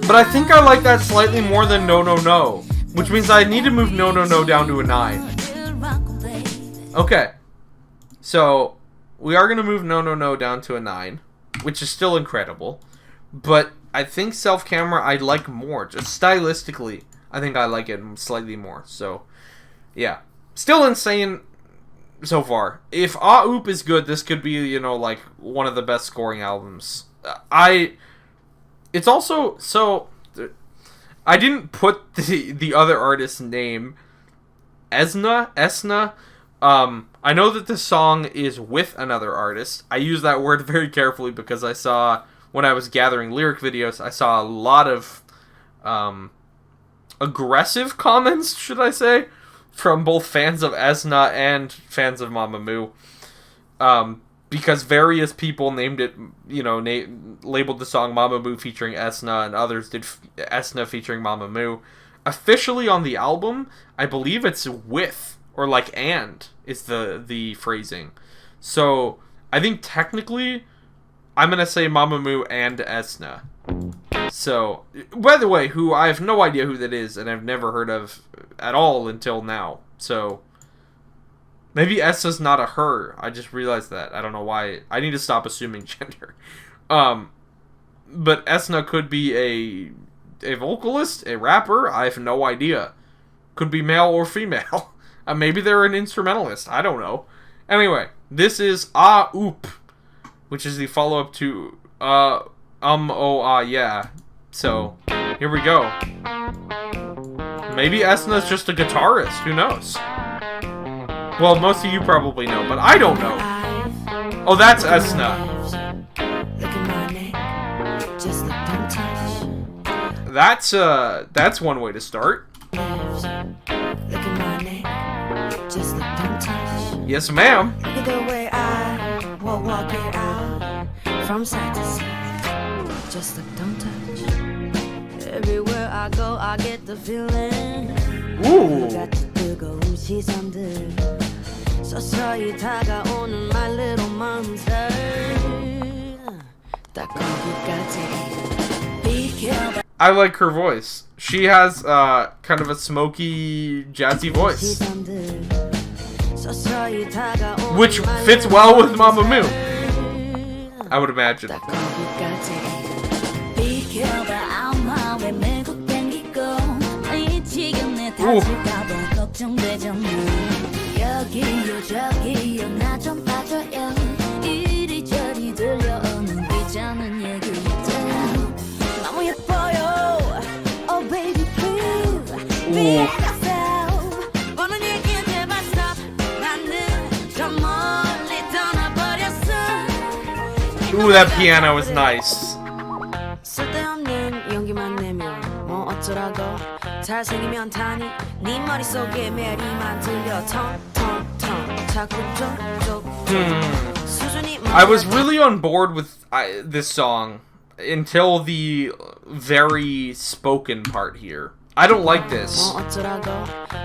But I think I like that slightly more than No No No, which means I need to move No No No down to a 9. Okay. So, we are going to move No No No down to a 9, which is still incredible. But I think Self-Camera I like more. Just stylistically, I think I like it slightly more. So, yeah. Still insane so far. If AOOP is good, this could be, you know, like, one of the best scoring albums. It's also, so, I didn't put the other artist's name, Esna. I know that this song is with another artist. I use that word very carefully because I saw, when I was gathering lyric videos, I saw a lot of aggressive comments, should I say, from both fans of Esna and fans of Mamamoo. Because various people named it, you know, labeled the song Mamamoo featuring Esna, and others did Esna featuring Mamamoo. Officially on the album, I believe it's with, or like and, is the phrasing. So, I think technically, I'm going to say Mamamoo and Esna. So, by the way, who I have no idea who that is, and I've never heard of at all until now. So, maybe Esna's not a her. I just realized that. I don't know why. I need to stop assuming gender. But Esna could be a vocalist, a rapper. I have no idea. Could be male or female. Maybe they're an instrumentalist. I don't know. Anyway, this is AOOP, which is the follow-up to yeah. So, here we go. Maybe Esna's just a guitarist. Who knows? Well, most of you probably know, but I don't know. Oh, that's Esna. That's one way to start. Yes, ma'am. Either way, I will walk it out from side to side. Just look, don't touch. Everywhere I go, I get the feeling. Ooh. 뜨거운 시선들 서서히 다가오는 my little monster. 딱 거기까지. Be careful. I like her voice. She has kind of a smoky, jazzy voice, which fits well with Mamamoo, I would imagine. Ooh. Ooh. Ooh, that piano is nice. 쓸데없는 용기만 내면 뭐 어쩌라고 잘생기면 타니 네 머릿속에 메리만 들려 텅텅텅 자꾸 쪽쪽 수준이 I was really on board with this song until the very spoken part here. I don't like this. 뭐 어쩌라고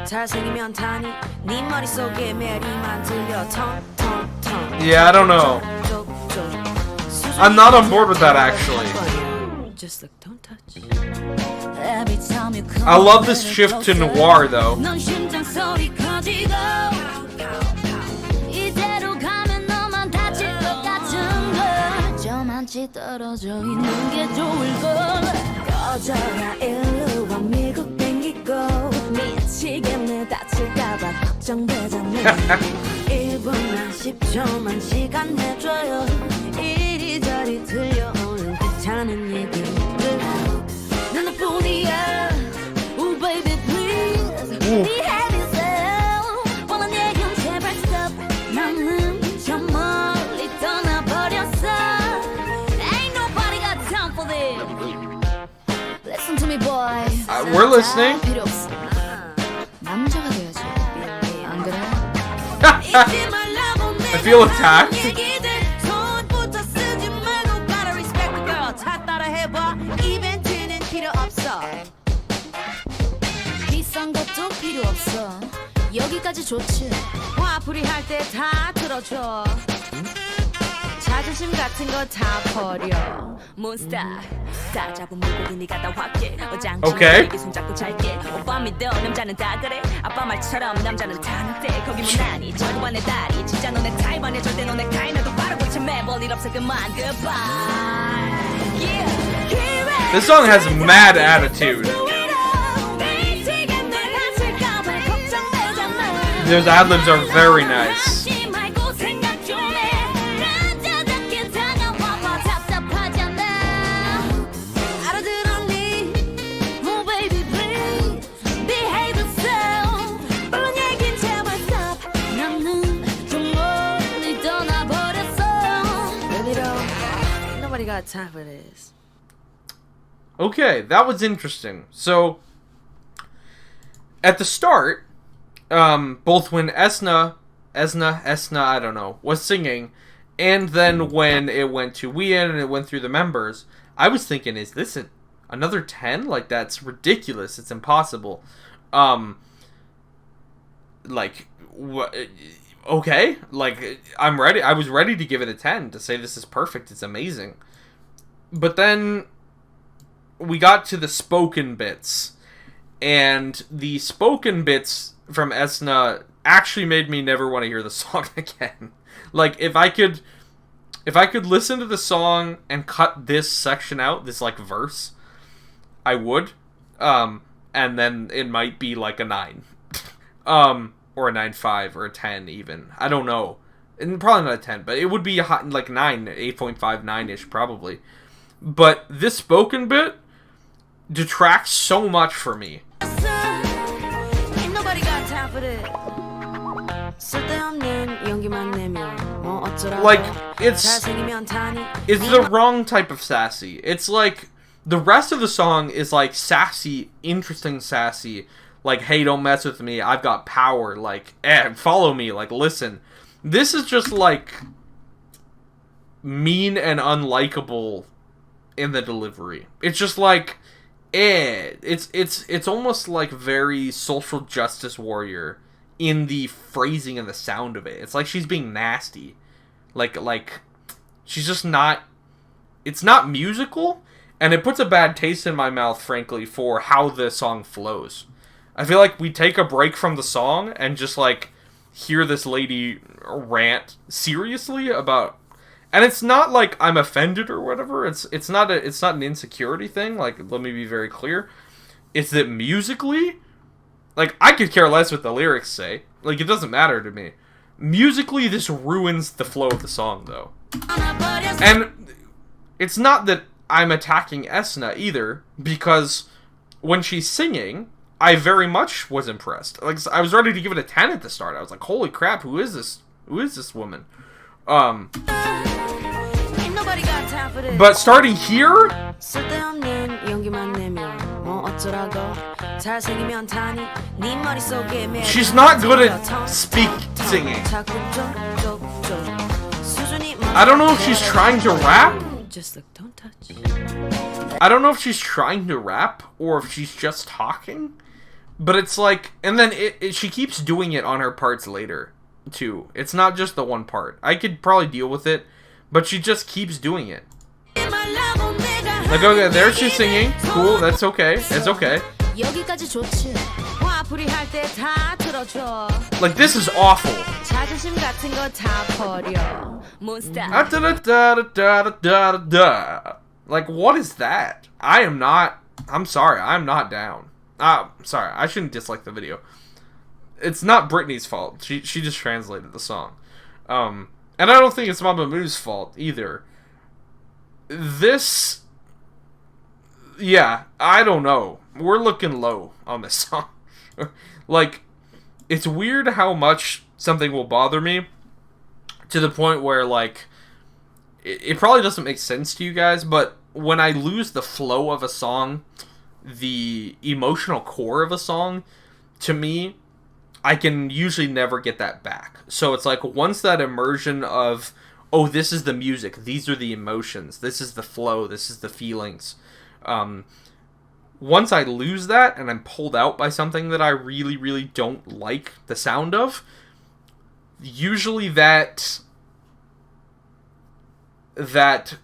잘생기면 타니 네 머릿속에 메리만 들려 텅텅텅 Yeah, I don't know. I'm not on board with that, actually. Just look, don't touch. I love this shift to noir, though. 이리저리 들려오는 귀찮은 얘기들 눈뿐이야. Oh baby please behave yourself. 뻔한 얘기는 제발 stop. 나는 저 멀리 떠나버렸어. Ain't nobody got time for this. Listen to me boy. We're listening. 필요 없어. 남자가 돼야지. 안 그래? I feel attacked. 비싼 것도 필요 없어. 여기까지 좋지. 화풀이 할 때 다 들어줘. 작은 자존심 같은 거 다 버려 몬스타 싸자고 물고기 네가 다 확해 Okay. 어장치 손잡고 잘게 오빠 믿어 남자는 다 그래 아빠 말처럼 남자는 다 늑대 거기 못나니 저도 안내 다리 진짜 너네 타입 아니야 절대 너네 카이 나도 빠르고 참해 볼일 없어 그만 goodbye yeah. This song has mad attitude. Those ad-libs are very nice. Nobody got time for this. Okay, that was interesting. So, at the start, both when Esna, I don't know, was singing, and then when it went to Wien and it went through the members, I was thinking, is this another 10? Like, that's ridiculous. It's impossible. Like, what? Okay, like, I'm ready. I was ready to give it a 10, to say this is perfect. It's amazing. But then we got to the spoken bits, and the spoken bits from Esna actually made me never want to hear the song again. Like, if I could listen to the song and cut this section out, this, like, verse, I would. And then it might be, like, a 9. Or a 9.5, or a 10, even. I don't know. And probably not a 10, but it would be a hot, like, 9, 8.5, 9-ish, probably. But this spoken bit detracts so much for me. Like, it's the wrong type of sassy. It's like, the rest of the song is like sassy, interesting sassy. Like, hey, don't mess with me, I've got power, like, follow me, like, listen. This is just, like, mean and unlikable in the delivery. It's just like, It's almost like very social justice warrior in the phrasing and the sound of it. It's like she's being nasty. Like, she's just not, it's not musical, and it puts a bad taste in my mouth, frankly, for how the song flows. I feel like we take a break from the song and just, like, hear this lady rant seriously about... And it's not like I'm offended or whatever. It's not an insecurity thing. Like, let me be very clear. It's that musically, like, I could care less what the lyrics say. Like, it doesn't matter to me. Musically, this ruins the flow of the song, though. And it's not that I'm attacking Esna either, because when she's singing, I very much was impressed. Like, I was ready to give it a 10 at the start. I was like, holy crap, who is this? Who is this woman? But starting here, she's not good at singing. I don't know if she's trying to rap. Just look, don't touch. I don't know if she's trying to rap or if she's just talking. But it's like, and then she keeps doing it on her parts later, too. It's not just the one part. I could probably deal with it, but she just keeps doing it. Like, okay, there she's singing. Cool, that's okay. It's okay. Like, this is awful. Like, what is that? I'm sorry, I'm not down. Sorry, I shouldn't dislike the video. It's not Britney's fault. She just translated the song. And I don't think it's Mamamoo's fault either. This... Yeah, I don't know. We're looking low on this song. Like, it's weird how much something will bother me to the point where, like, it probably doesn't make sense to you guys, but when I lose the flow of a song, the emotional core of a song, to me, I can usually never get that back. So it's like, once that immersion of, oh, this is the music, these are the emotions, this is the flow, this is the feelings, once I lose that and I'm pulled out by something that I really, really don't like the sound of, usually that that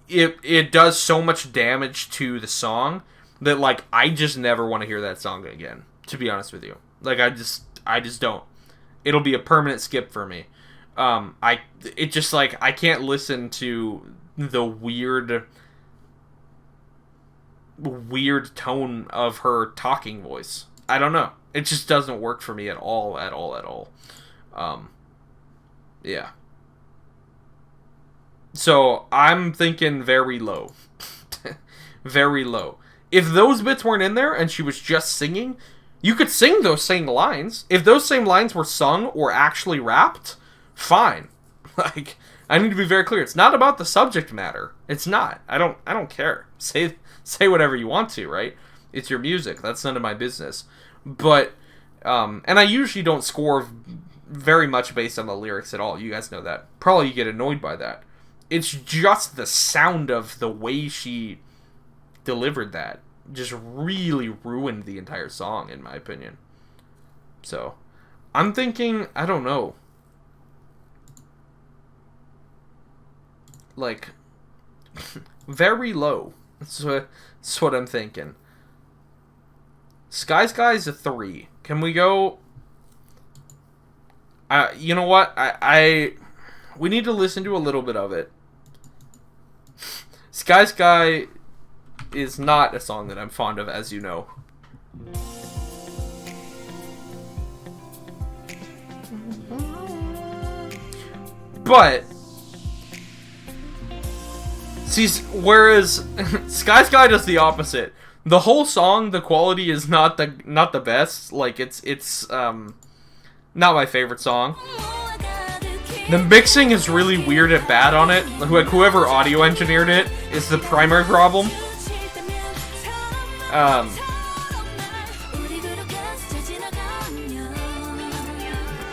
it does so much damage to the song that, like, I just never want to hear that song again, to be honest with you. Like, I just don't. It'll be a permanent skip for me. I can't listen to the weird tone of her talking voice. I don't know. It just doesn't work for me at all. Yeah. So, I'm thinking very low. Very low. If those bits weren't in there and she was just singing, you could sing those same lines. If those same lines were sung or actually rapped, fine. Like, I need to be very clear. It's not about the subject matter. It's not. I don't care. Say whatever you want to, right? It's your music. That's none of my business. But, and I usually don't score very much based on the lyrics at all. You guys know that. Probably you get annoyed by that. It's just the sound of the way she delivered that just really ruined the entire song, in my opinion. So, I'm thinking, I don't know. Like, very low. That's what I'm thinking. Sky is a 3. Can we go... you know what? We need to listen to a little bit of it. Sky is not a song that I'm fond of, as you know. But see, whereas Sky does the opposite. The whole song, the quality is not the best. Like, it's not my favorite song. The mixing is really weird and bad on it. Like, whoever audio engineered it is the primary problem.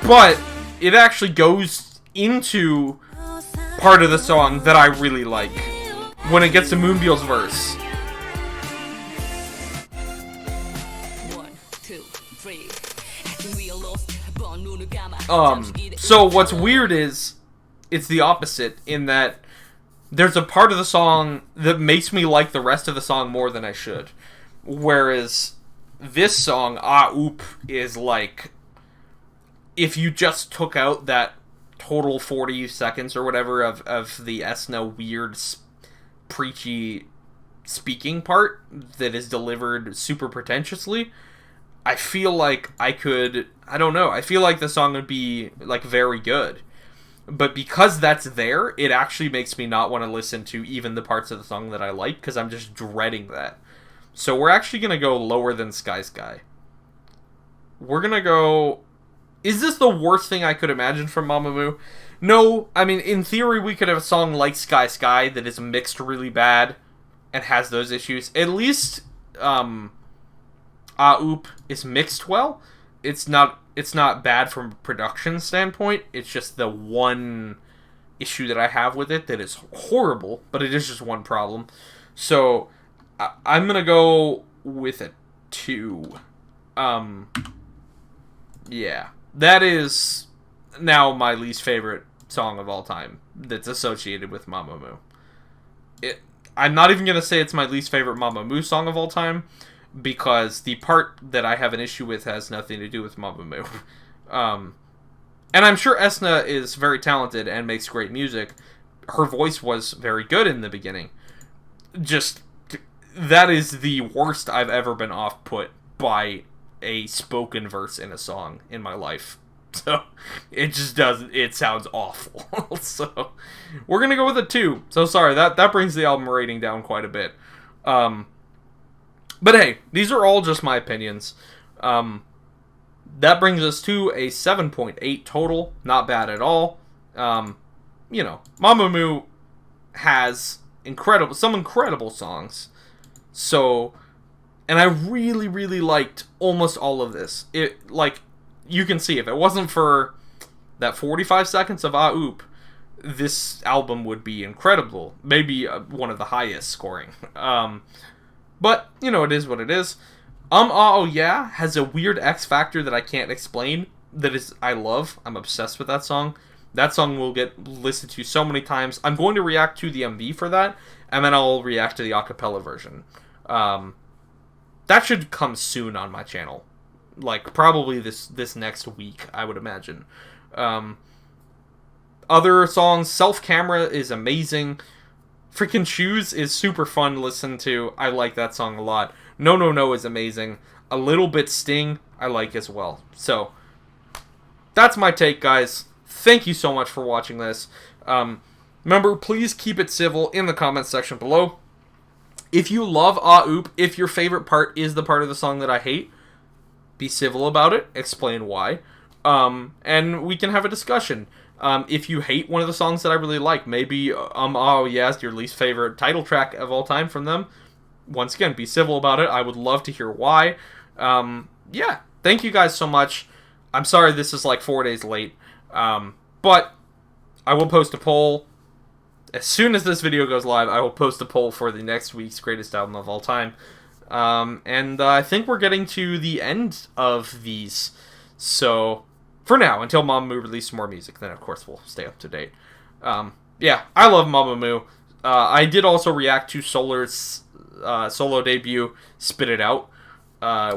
But it actually goes into part of the song that I really like when it gets to Moonbyul's verse. 1, 2, 3. So what's weird is it's the opposite in that there's a part of the song that makes me like the rest of the song more than I should. Whereas this song, Oop, is like, if you just took out that total 40 seconds or whatever of the Esna weird, preachy speaking part that is delivered super pretentiously, I feel like I don't know, I feel like the song would be, like, very good. But because that's there, it actually makes me not want to listen to even the parts of the song that I like, because I'm just dreading that. So we're actually going to go lower than Sky. We're going to go... Is this the worst thing I could imagine from Mamamoo? No, I mean, in theory, we could have a song like Sky that is mixed really bad and has those issues. At least, Oop is mixed well. It's not bad from a production standpoint. It's just the one issue that I have with it that is horrible, but it is just one problem. So, I'm going to go with a 2. Yeah. That is now my least favorite song of all time that's associated with Mamamoo. I'm not even going to say it's my least favorite Mamamoo song of all time, because the part that I have an issue with has nothing to do with Mamamoo. And I'm sure Esna is very talented and makes great music. Her voice was very good in the beginning. Just, that is the worst I've ever been off-put by a spoken verse in a song in my life. So, it just doesn't, it sounds awful. So, we're gonna go with a 2. So, sorry, that brings the album rating down quite a bit. But hey, these are all just my opinions. That brings us to a 7.8 total. Not bad at all. You know, Mamamoo has some incredible songs. So, and I really, really liked almost all of this. It, like, you can see, if it wasn't for that 45 seconds of Oop, this album would be incredible. Maybe one of the highest scoring. But, you know, it is what it is. Oh Yeah has a weird X factor that I can't explain. I love. I'm obsessed with that song. That song will get listened to so many times. I'm going to react to the MV for that, and then I'll react to the acapella version. That should come soon on my channel. Like, probably this next week, I would imagine. Other songs, Self Camera is amazing. Freakin' Shoes is super fun to listen to. I like that song a lot. No No No is amazing. A Little Bit Sting, I like as well. So, that's my take, guys. Thank you so much for watching this. Remember, please keep it civil in the comments section below. If you love Oop, if your favorite part is the part of the song that I hate, be civil about it. Explain why. And we can have a discussion. If you hate one of the songs that I really like, maybe, oh yes, your least favorite title track of all time from them, once again, be civil about it. I would love to hear why. Yeah, thank you guys so much. I'm sorry this is like 4 days late, but I will post a poll. As soon as this video goes live, I will post a poll for the next week's greatest album of all time. And I think we're getting to the end of these. So, for now, until Mamamoo releases more music, then of course we'll stay up to date. Yeah, I love Mamamoo. I did also react to Solar's solo debut, Spit It Out,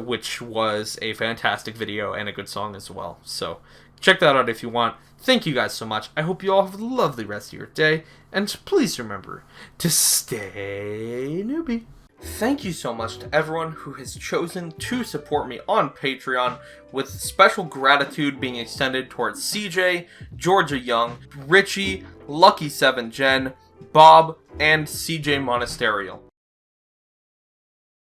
which was a fantastic video and a good song as well. So, check that out if you want. Thank you guys so much. I hope you all have a lovely rest of your day. And please remember to stay newbie. Thank you so much to everyone who has chosen to support me on Patreon, with special gratitude being extended towards CJ, Georgia Young, Richie, Lucky7 Jen, Bob, and CJ Monasterio.